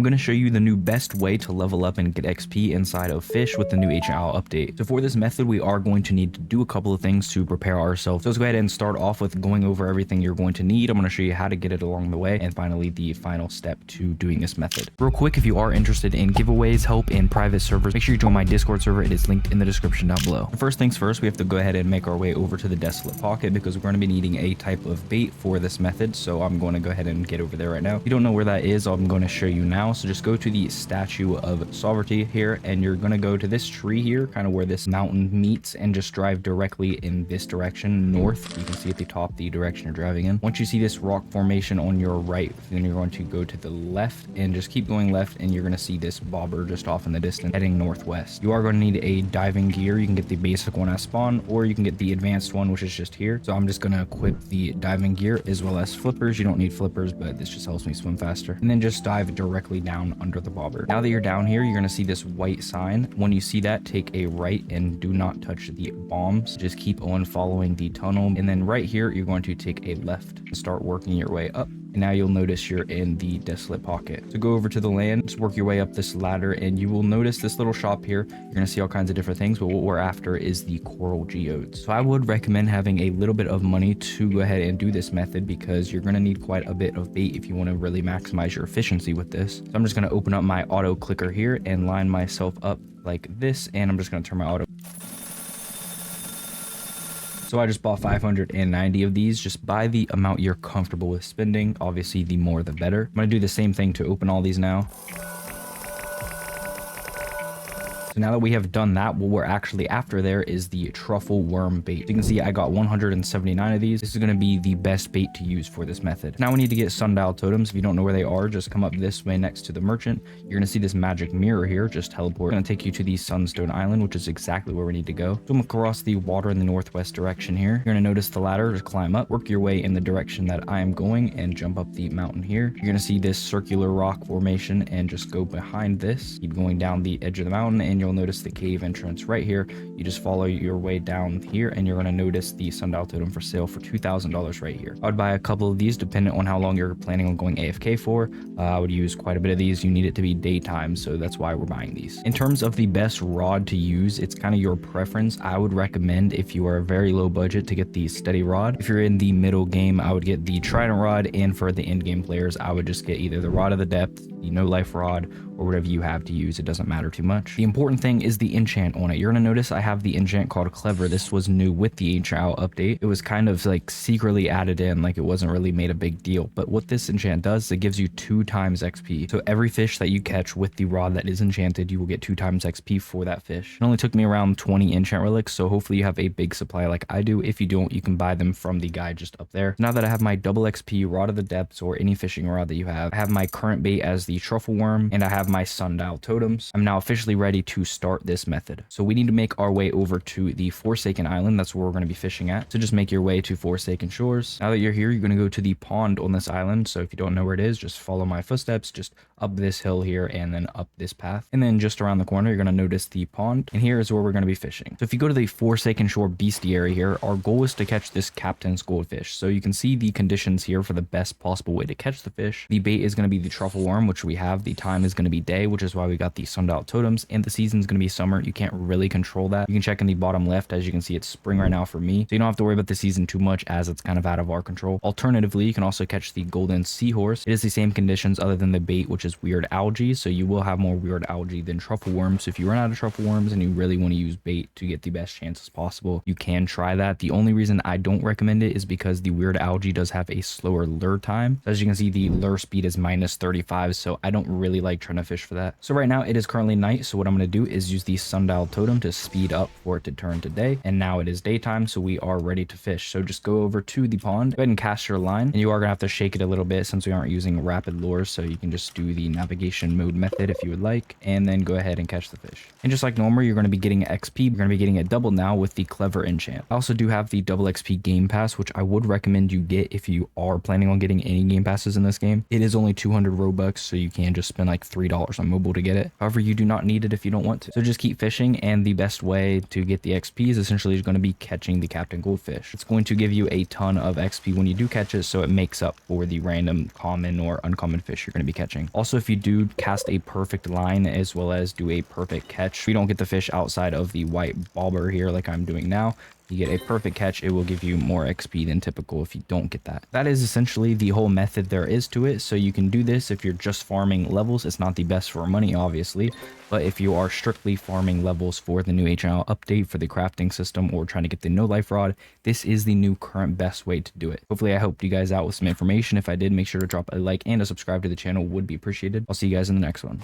going to show you the new best way to level up and get XP inside of Fish with the new ancient owl update. So for this method, we are going to need to do a couple of things to prepare ourselves. So let's go ahead and start off with going over everything you're going to need. I'm going to show you how to get it along the way, and finally the final step to doing this method. Real quick, if you are interested in giveaways, help, and private servers, make sure you join my Discord server. It is linked in the description down below. First things first, we have to go ahead and make our way over to the desolate pocket because we're going to be needing a type of bait for this method. So I'm going to go ahead and get over there right now. If you don't know where that is, I'm going to show you now. So just go to the statue of sovereignty here, and you're going to go to this tree here, kind of where this mountain meets, and just drive directly in this direction north. You can see at the top the direction you're driving in. Once you see this rock formation on your right, then you're going to go to the left and just keep going left, and you're going to see this bobber just off in the distance heading northwest. You are going to need a diving gear. You can get the basic one at spawn, or you can get the advanced one, which is just here. So I'm just going to equip the diving gear as well as flippers. You don't need flippers, but this just helps me swim faster. And then just dive directly down under the bobber. Now that you're down here, you're going to see this white sign. When you see that, take a right and do not touch the bombs. Just keep on following the tunnel. And then right here, you're going to take a left and start working your way up. And now you'll notice you're in the desolate pocket. So go over to the land, just work your way up this ladder, and you will notice this little shop here. You're going to see all kinds of different things, but what we're after is the coral geodes. So I would recommend having a little bit of money to go ahead and do this method because you're going to need quite a bit of bait if you want to really maximize your efficiency with this. So I'm just going to open up my auto clicker here and line myself up like this, and I'm just going to turn my auto. So I just bought 590 of these. Just buy the amount you're comfortable with spending. Obviously, the more the better. I'm going to do the same thing to open all these now. So now that we have done that, what we're actually after there is the truffle worm bait. You can see I got 179 of these. This is going to be the best bait to use for this method. Now we need to get sundial totems. If you don't know where they are, just come up this way next to the merchant. You're going to see this magic mirror here. Just teleport. It's going to take you to the sunstone island, which is exactly where we need to go. Swim across the water in the northwest direction here. You're going to notice the ladder. Just climb up, work your way in the direction that I am going, and jump up the mountain here. You're going to see this circular rock formation, and just go behind this. Keep going down the edge of the mountain, and you'll notice the cave entrance right here. You just follow your way down here, and you're going to notice the sundial totem for sale for $2,000 right here. I would buy a couple of these depending on how long you're planning on going AFK for. I would use quite a bit of these. You need it to be daytime, so that's why we're buying these. In terms of the best rod to use, it's kind of your preference. I would recommend, if you are a very low budget, to get the steady rod. If you're in the middle game, I would get the trident rod, and for the end game players, I would just get either the rod of the depth, the no life rod, or whatever you have to use. It doesn't matter too much. The important thing is the enchant on it. You're going to notice I have the enchant called Clever. This was new with the ancient owl update. It was kind of like secretly added in, like it wasn't really made a big deal. But what this enchant does, it gives you 2 times XP. So every fish that you catch with the rod that is enchanted, you will get 2 times XP for that fish. It only took me around 20 enchant relics, so hopefully you have a big supply like I do. If you don't, you can buy them from the guide just up there. Now that I have my double XP, rod of the depths, or any fishing rod that you have, I have my current bait as the truffle worm, and I have my sundial totems. I'm now officially ready to start this method. So we need to make our way over to the Forsaken Island. That's where we're going to be fishing at. So just make your way to Forsaken Shores. Now that you're here, you're going to go to the pond on this island. So if you don't know where it is, just follow my footsteps, just up this hill here and then up this path. And then just around the corner, you're going to notice the pond. And here is where we're going to be fishing. So if you go to the Forsaken Shore bestiary here, our goal is to catch this captain's goldfish. So you can see the conditions here for the best possible way to catch the fish. The bait is going to be the truffle worm, which we have. The time is going to be day, which is why we got the sundial totems, and the season is going to be summer. You can't really control that. You can check in the bottom left. As you can see, it's spring right now for me, so you don't have to worry about the season too much as it's kind of out of our control. Alternatively, you can also catch the golden seahorse. It is the same conditions other than the bait, which is weird algae, so you will have more weird algae than truffle worms. So if you run out of truffle worms and you really want to use bait to get the best chances possible, you can try that. The only reason I don't recommend it is because the weird algae does have a slower lure time. As you can see, the lure speed is -35, so I don't really like trying to fish for that. So right now it is currently night, so what I'm going to do is use the sundial totem to speed up for it to turn to day, and now it is daytime, so we are ready to fish. So just go over to the pond, go ahead and cast your line, and you are going to have to shake it a little bit since we aren't using rapid lures, so you can just do the navigation mode method if you would like, and then go ahead and catch the fish. And just like normal, you're going to be getting XP. You're going to be getting it double now with the Clever enchant. I also do have the double XP game pass, which I would recommend you get if you are planning on getting any game passes in this game. It is only 200 Robux, so you can just spend like $3 on mobile to get it. However, you do not need it if you don't want to. So just keep fishing, and the best way to get the XP is essentially going to be catching the captain goldfish. It's going to give you a ton of XP when you do catch it, so it makes up for the random common or uncommon fish you're going to be catching. Also, Also, if you do cast a perfect line as well as do a perfect catch, we don't get the fish outside of the white bobber here like I'm doing now. You get a perfect catch, it will give you more XP than typical if you don't get that. That is essentially the whole method there is to it. So you can do this if you're just farming levels. It's not the best for money, obviously, but if you are strictly farming levels for the new HL update for the crafting system or trying to get the no life rod, this is the new current best way to do it. Hopefully I helped you guys out with some information. If I did, make sure to drop a like and a subscribe to the channel would be appreciated. I'll see you guys in the next one.